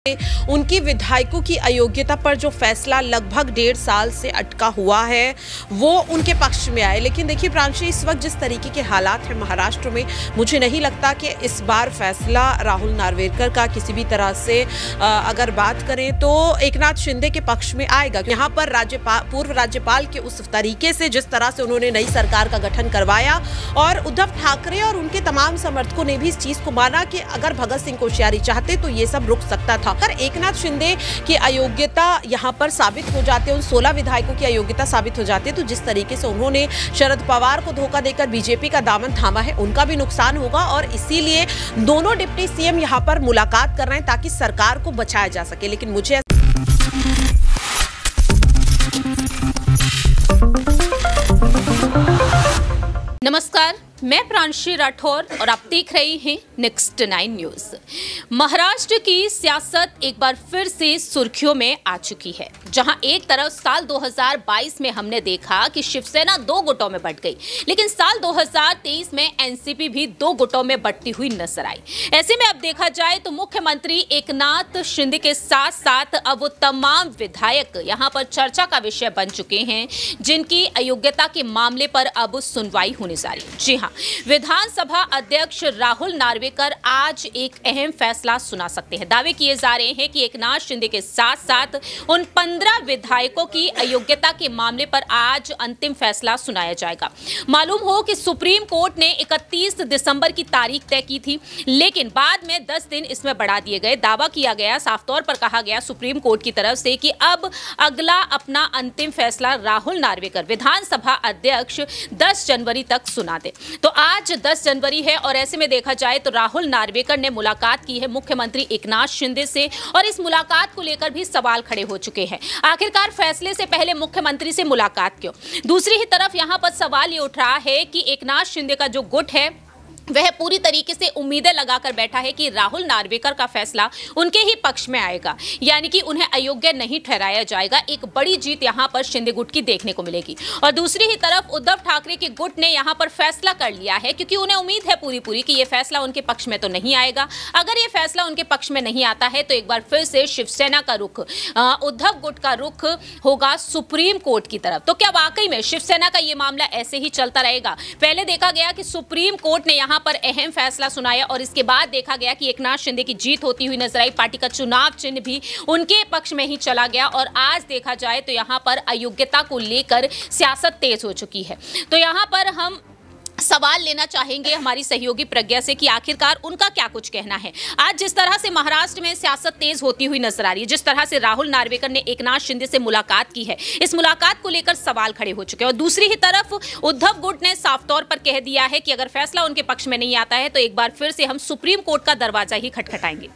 उनकी विधायकों की अयोग्यता पर जो फैसला लगभग 1.5 साल से अटका हुआ है वो उनके पक्ष में आए। लेकिन देखिए प्रांशी, इस वक्त जिस तरीके के हालात हैं महाराष्ट्र में, मुझे नहीं लगता कि इस बार फैसला राहुल नार्वेकर का किसी भी तरह से अगर बात करें तो एकनाथ शिंदे के पक्ष में आएगा। यहाँ पर पूर्व राज्यपाल के उस तरीके से जिस तरह से उन्होंने नई सरकार का गठन करवाया और उद्धव ठाकरे और उनके तमाम समर्थकों ने भी इस चीज को माना कि अगर भगत सिंह कोश्यारी चाहते तो ये सब रुक सकता था। अगर एकनाथ शिंदे की अयोग्यता यहाँ पर साबित हो जाते, उन 16 विधायकों की अयोग्यता साबित हो जाती है, तो जिस तरीके से उन्होंने शरद पवार को धोखा देकर बीजेपी का दामन थामा है, उनका भी नुकसान होगा। और इसीलिए दोनों डिप्टी सीएम यहाँ पर मुलाकात कर रहे हैं ताकि सरकार को बचाया जा सके। लेकिन मुझे नमस्कार, मैं प्रांशी राठौर और आप देख रहे हैं नेक्स्ट 9 न्यूज। महाराष्ट्र की सियासत एक बार फिर से सुर्खियों में आ चुकी है, जहां एक तरफ साल 2022 में हमने देखा कि शिवसेना 2 गुटों में बंट गई, लेकिन साल 2023 में एनसीपी भी 2 गुटों में बंटती हुई नजर आई। ऐसे में अब देखा जाए तो मुख्यमंत्री एकनाथ शिंदे के साथ साथ अब वो तमाम विधायक यहां पर चर्चा का विषय बन चुके हैं, जिनकी अयोग्यता के मामले पर अब सुनवाई होने जा रही है। जी हाँ, विधानसभा अध्यक्ष राहुल नार्वेकर आज एक अहम फैसला सुना सकते हैं। दावे किए जा रहे हैं कि एकनाथ शिंदे के साथ साथ उन 15 विधायकों की अयोग्यता के मामले पर आज अंतिम फैसला सुनाया जाएगा। मालूम हो कि सुप्रीम कोर्ट ने 31 दिसंबर की तारीख तय की थी, लेकिन बाद में 10 दिन इसमें बढ़ा दिए गए। दावा किया गया, साफ तौर पर कहा गया सुप्रीम कोर्ट की तरफ से कि अब अगला अपना अंतिम फैसला राहुल नार्वेकर विधानसभा अध्यक्ष 10 जनवरी तक सुना दे। तो आज 10 जनवरी है और ऐसे में देखा जाए तो राहुल नार्वेकर ने मुलाकात की है मुख्यमंत्री एकनाथ शिंदे से, और इस मुलाकात को लेकर भी सवाल खड़े हो चुके हैं। आखिरकार फैसले से पहले मुख्यमंत्री से मुलाकात क्यों? दूसरी ही तरफ यहां पर सवाल ये उठ रहा है कि एकनाथ शिंदे का जो गुट है वह पूरी तरीके से उम्मीदें लगाकर बैठा है कि राहुल नार्वेकर का फैसला उनके ही पक्ष में आएगा, यानी कि उन्हें अयोग्य नहीं ठहराया जाएगा। एक बड़ी जीत यहां पर शिंदे गुट की देखने को मिलेगी। और दूसरी ही तरफ उद्धव ठाकरे के गुट ने यहां पर फैसला कर लिया है, क्योंकि उन्हें उम्मीद है पूरी कि यह फैसला उनके पक्ष में तो नहीं आएगा। अगर यह फैसला उनके पक्ष में नहीं आता है तो एक बार फिर से शिवसेना का रुख, उद्धव गुट का रुख होगा सुप्रीम कोर्ट की तरफ। तो क्या वाकई में शिवसेना का यह मामला ऐसे ही चलता रहेगा? पहले देखा गया कि सुप्रीम कोर्ट ने यहां पर अहम फैसला सुनाया और इसके बाद देखा गया कि एकनाथ शिंदे की जीत होती हुई नजर आई। पार्टी का चुनाव चिन्ह भी उनके पक्ष में ही चला गया और आज देखा जाए तो यहां पर अयोग्यता को लेकर सियासत तेज हो चुकी है। तो यहां पर हम सवाल लेना चाहेंगे हमारी सहयोगी प्रज्ञा से कि आखिरकार उनका क्या कुछ कहना है। आज जिस तरह से महाराष्ट्र में सियासत तेज होती हुई नजर आ रही है, जिस तरह से राहुल नार्वेकर ने एकनाथ शिंदे से मुलाकात की है, इस मुलाकात को लेकर सवाल खड़े हो चुके हैं। और दूसरी ही तरफ उद्धव गुट ने साफ तौर पर कह दिया है कि अगर फैसला उनके पक्ष में नहीं आता है तो एक बार फिर से हम सुप्रीम कोर्ट का दरवाजा ही खटखटाएंगे।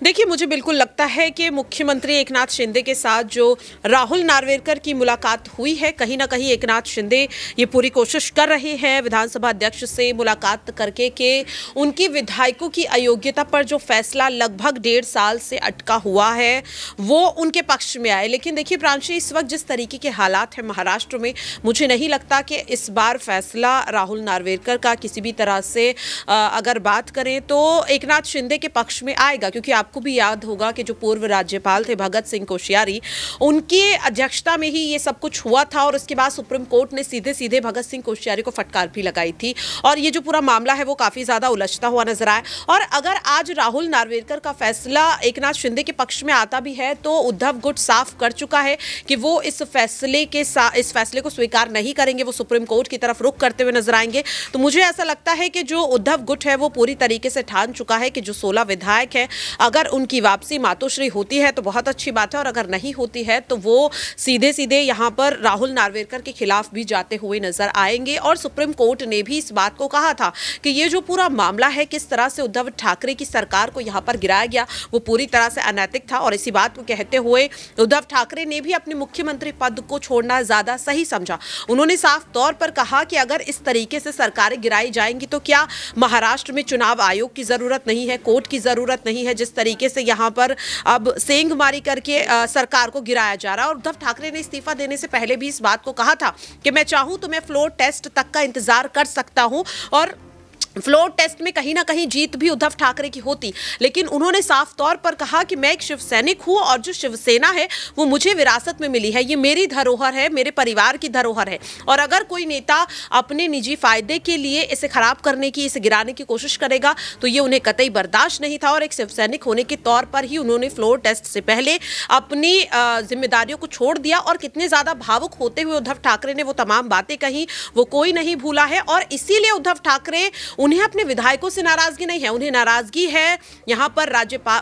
देखिए, मुझे बिल्कुल लगता है कि मुख्यमंत्री एकनाथ शिंदे के साथ जो राहुल नार्वेकर की मुलाकात हुई है, कहीं ना कहीं एकनाथ शिंदे ये पूरी कोशिश कर रहे हैं विधानसभा अध्यक्ष से मुलाकात करके कि उनकी विधायकों की अयोग्यता पर जो फैसला लगभग 1.5 साल से अटका हुआ है वो उनके पक्ष में आए। लेकिन देखिए प्रांशी, इस वक्त जिस तरीके के हालात हैं महाराष्ट्र में, मुझे नहीं लगता कि इस बार फैसला राहुल नार्वेकर का किसी भी तरह से अगर बात करें तो एकनाथ शिंदे के पक्ष में आएगा। क्योंकि आपको भी याद होगा कि जो पूर्व राज्यपाल थे भगत सिंह कोश्यारी, उनकी अध्यक्षता में ही ये सब कुछ हुआ था और उसके बाद सुप्रीम कोर्ट ने सीधे सीधे भगत सिंह कोश्यारी को फटकार भी लगाई थी और ये जो पूरा मामला है वो काफी ज्यादा उलझता हुआ नजर आया। और अगर आज राहुल नार्वेकर का फैसला एकनाथ शिंदे के पक्ष में आता भी है तो उद्धव गुट साफ कर चुका है कि वो इस फैसले को स्वीकार नहीं करेंगे, वो सुप्रीम कोर्ट की तरफ रुख करते हुए नजर आएंगे। तो मुझे ऐसा लगता है कि जो उद्धव गुट है वो पूरी तरीके से ठान चुका है कि जो 16 विधायक है, अगर उनकी वापसी मातोश्री होती है तो बहुत अच्छी बात है, और अगर नहीं होती है तो वो सीधे सीधे यहाँ पर राहुल नार्वेकर के खिलाफ भी जाते हुए नजर आएंगे। और सुप्रीम कोर्ट ने भी इस बात को कहा था कि ये जो पूरा मामला है, किस तरह से उद्धव ठाकरे की सरकार को यहाँ पर गिराया गया, वो पूरी तरह से अनैतिक था। और इसी बात को कहते हुए उद्धव ठाकरे ने भी अपने मुख्यमंत्री पद को छोड़ना ज्यादा सही समझा। उन्होंने साफ तौर पर कहा कि अगर इस तरीके से सरकारें गिराई जाएंगी तो क्या महाराष्ट्र में चुनाव आयोग की जरूरत नहीं है, कोर्ट की जरूरत नहीं है, जिस तरीके से यहाँ पर अब सेंधमारी करके सरकार को गिराया जा रहा है। और उद्धव ठाकरे ने इस्तीफा देने से पहले भी इस बात को कहा था कि मैं चाहूं तो मैं फ्लोर टेस्ट तक का इंतजार कर सकता हूं और फ्लोर टेस्ट में कहीं ना कहीं जीत भी उद्धव ठाकरे की होती, लेकिन उन्होंने साफ तौर पर कहा कि मैं एक शिव सैनिक हूं और जो शिवसेना है वो मुझे विरासत में मिली है, ये मेरी धरोहर है, मेरे परिवार की धरोहर है। और अगर कोई नेता अपने निजी फायदे के लिए इसे खराब करने की, इसे गिराने की कोशिश करेगा तो ये उन्हें कतई बर्दाश्त नहीं था। और एक शिव सैनिक होने के तौर पर ही उन्होंने फ्लोर टेस्ट से पहले अपनी जिम्मेदारियों को छोड़ दिया। और कितने ज्यादा भावुक होते हुए उद्धव ठाकरे ने वो तमाम बातें कही, वो कोई नहीं भूला है। और इसीलिए उद्धव ठाकरे, उन्हें अपने विधायकों से नाराजगी नहीं है, उन्हें नाराजगी है यहां पर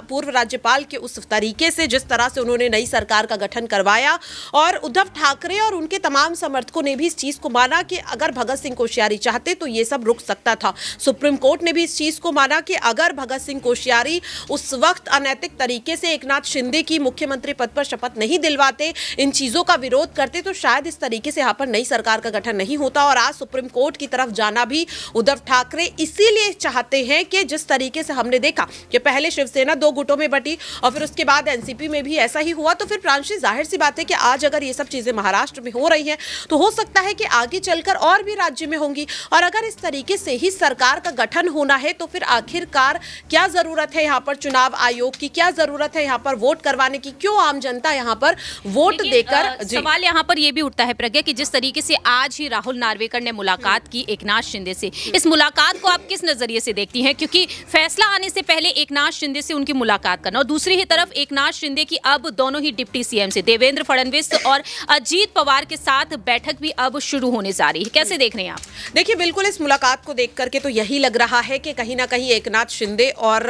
पूर्व राज्यपाल के उस तरीके से जिस तरह से उन्होंने नई सरकार का गठन करवाया। और उद्धव ठाकरे और उनके तमाम समर्थकों ने भी इस चीज को माना कि अगर भगत सिंह कोश्यारी चाहते तो ये सब रुक सकता था। सुप्रीम कोर्ट ने भी इस चीज को माना कि अगर भगत सिंह कोश्यारी उस वक्त अनैतिक तरीके से एकनाथ शिंदे की मुख्यमंत्री पद पर शपथ नहीं दिलवाते, इन चीजों का विरोध करते, तो शायद इस तरीके से यहां पर नई सरकार का गठन नहीं होता। और आज सुप्रीम कोर्ट की तरफ जाना भी उद्धव ठाकरे इसीलिए चाहते हैं कि जिस तरीके से हमने देखा कि पहले शिवसेना 2 गुटों में बटी और फिर उसके बाद एनसीपी में भी ऐसा ही हुआ, तो फिर प्रांशी जाहिर सी बात है कि आज अगर ये सब चीजें महाराष्ट्र में हो रही हैं तो हो सकता है कि आगे चलकर और भी राज्य में होंगी। और अगर इस तरीके से ही सरकार का गठन होना है तो फिर आखिरकार क्या जरूरत है यहाँ पर चुनाव आयोग की, क्या जरूरत है यहाँ पर वोट करवाने की, क्यों आम जनता यहाँ पर वोट देकर। सवाल यहाँ पर यह भी उठता है प्रज्ञा कि जिस तरीके से आज ही राहुल नार्वेकर ने मुलाकात की एकनाथ शिंदे से, इस मुलाकात को आप किस नजरिए से देखती हैं? क्योंकि फैसला आने से पहले एकनाथ शिंदे से उनकी मुलाकात करना और दूसरी ही तरफ एकनाथ शिंदे की अब दोनों ही डिप्टी सीएम से देवेंद्र फडणवीस और अजीत पवार के साथ बैठक भी अब शुरू होने जा रही है, कैसे देख रहे हैं आप? देखिए, बिल्कुल इस मुलाकात को देख करके तो यही लग रहा है कि कहीं ना कहीं एकनाथ शिंदे और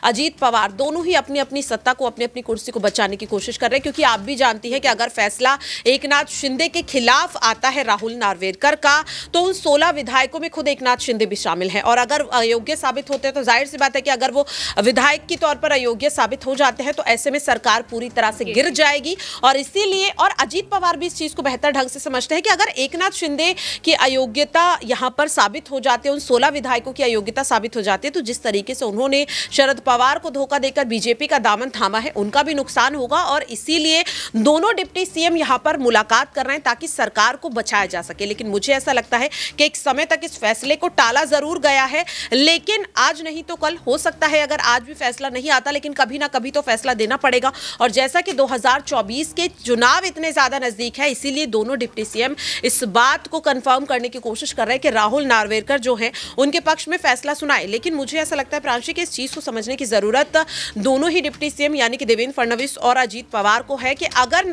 अजीत पवार दोनों ही अपनी अपनी सत्ता को, अपनी अपनी कुर्सी को बचाने की कोशिश कर रहे हैं। क्योंकि आप भी जानती हैं कि अगर फैसला एकनाथ शिंदे के खिलाफ आता है राहुल नार्वेकर का, तो उन 16 विधायकों में खुद एकनाथ शिंदे भी शामिल हैं। और अगर अयोग्य साबित होते हैं तो जाहिर सी बात है कि अगर वो विधायक के तौर पर अयोग्य साबित हो जाते हैं तो ऐसे में सरकार पूरी तरह से गिर जाएगी। और इसीलिए, और अजीत पवार भी इस चीज को बेहतर ढंग से समझते हैं कि अगर एकनाथ शिंदे की अयोग्यता यहां पर साबित हो जाती है, उन 16 विधायकों की अयोग्यता साबित हो जाती है, तो जिस तरीके से उन्होंने शरद पवार को धोखा देकर बीजेपी का दामन थामा है, उनका भी नुकसान होगा। और इसीलिए दोनों डिप्टी सीएम यहां पर मुलाकात कर रहे हैं ताकि सरकार को बचाया जा सके। लेकिन मुझे ऐसा लगता है कि एक समय तक इस फैसले को टाला जरूर गया है, लेकिन आज नहीं तो कल हो सकता है, अगर आज भी फैसला नहीं आता लेकिन कभी ना कभी तो फैसला देना पड़ेगा। और जैसा कि 2024 के चुनाव इतने ज्यादा नजदीक है, इसीलिए दोनों डिप्टी सीएम इस बात को कंफर्म करने की कोशिश कर रहे हैं कि राहुल नार्वेकर जो है उनके पक्ष में फैसला सुनाए। लेकिन मुझे ऐसा लगता है प्रांशी कि इस चीज को समझने की जरूरत दोनों ही डिप्टी सीएम यानी कि देवेंद्र फडणवीस और अजीत पवार को है कि अगर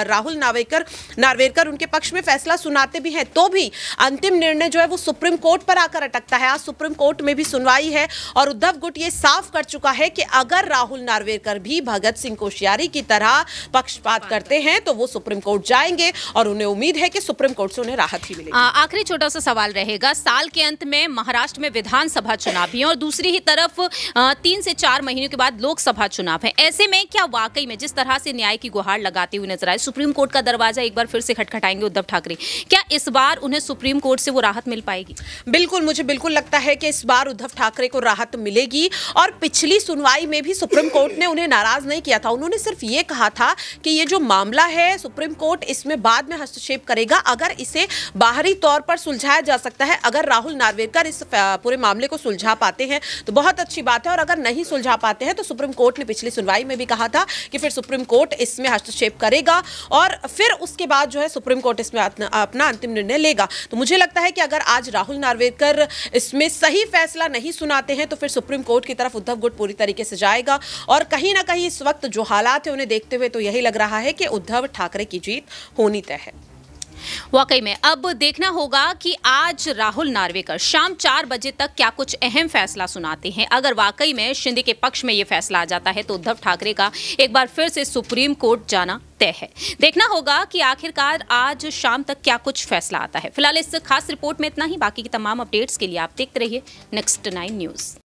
राहुल नार्वेकर उनके पक्ष में फैसला सुनाते भी हैं तो भी अंतिम निर्णय जो है वो सुप्रीम कोर्ट पर आकर अटकता है। आज सुप्रीम कोर्ट में भी सुनवाई है और उद्धव गुट ये साफ कर चुका है कि अगर राहुल नार्वेकर भी भगत सिंह कोश्यारी की तरह पक्षपात करते हैं तो वो सुप्रीम कोर्ट जाएंगे और उन्हें उम्मीद है कि सुप्रीम कोर्ट से उन्हें राहत ही मिलेगी। आखिरी छोटा सा सवाल रहेगा, साल के अंत में महाराष्ट्र में विधानसभा चुनाव भी है और दूसरी ही तरफ 3 से 4 महीनों के बाद लोकसभा चुनाव है। ऐसे में क्या वाकई में जिस तरह से न्याय की गुहार लगाते हुए नजर आए, सुप्रीम कोर्ट का दरवाजा एक बार फिर से खटखटाएंगे उद्धव ठाकरे, क्या इस बार उन्हें सुप्रीम कोर्ट से वो राहत मिल पाएगी? बिल्कुल, मुझे बिल्कुल लगता है कि इस बार उद्धव ठाकरे को राहत मिलेगी। और पिछली सुनवाई में भी सुप्रीम कोर्ट ने उन्हें नाराज नहीं किया था, उन्होंने सिर्फ ये कहा था कि ये जो मामला है सुप्रीम कोर्ट इसमें बाद में हस्तक्षेप करेगा, अगर इसे बाहरी तौर पर सुलझाया जा सकता है, अगर राहुल नार्वेकर इस पूरे मामले को सुलझा पाते हैं तो बहुत अच्छी बात है, और अगर नहीं सुलझा पाते हैं तो सुप्रीम कोर्ट ने पिछली सुनवाई में भी कहा था कि फिर सुप्रीम कोर्ट इसमें हस्तक्षेप करेगा और फिर उसके बाद जो है सुप्रीम कोर्ट इसमें अपना अंतिम निर्णय लेगा। तो मुझे लगता है कि अगर आज राहुल नार्वेकर इसमें सही फैसला नहीं सुनाते हैं तो फिर सुप्रीम कोर्ट की तरफ उद्धव गुट पूरी तरीके से जाएगा। और कहीं ना कहीं इस वक्त जो हालात है उन्हें देखते हुए तो यही लग रहा है कि उद्धव ठाकरे की जीत होनी तय है। वाकई में अब देखना होगा कि आज राहुल नार्वेकर शाम 4 बजे तक क्या कुछ अहम फैसला सुनाते हैं। अगर वाकई में शिंदे के पक्ष में यह फैसला आ जाता है तो उद्धव ठाकरे का एक बार फिर से सुप्रीम कोर्ट जाना तय है। देखना होगा कि आखिरकार आज शाम तक क्या कुछ फैसला आता है। फिलहाल इस खास रिपोर्ट में इतना ही। बाकी की तमाम अपडेट्स के लिए आप देखते रहिए नेक्स्ट 9 न्यूज़।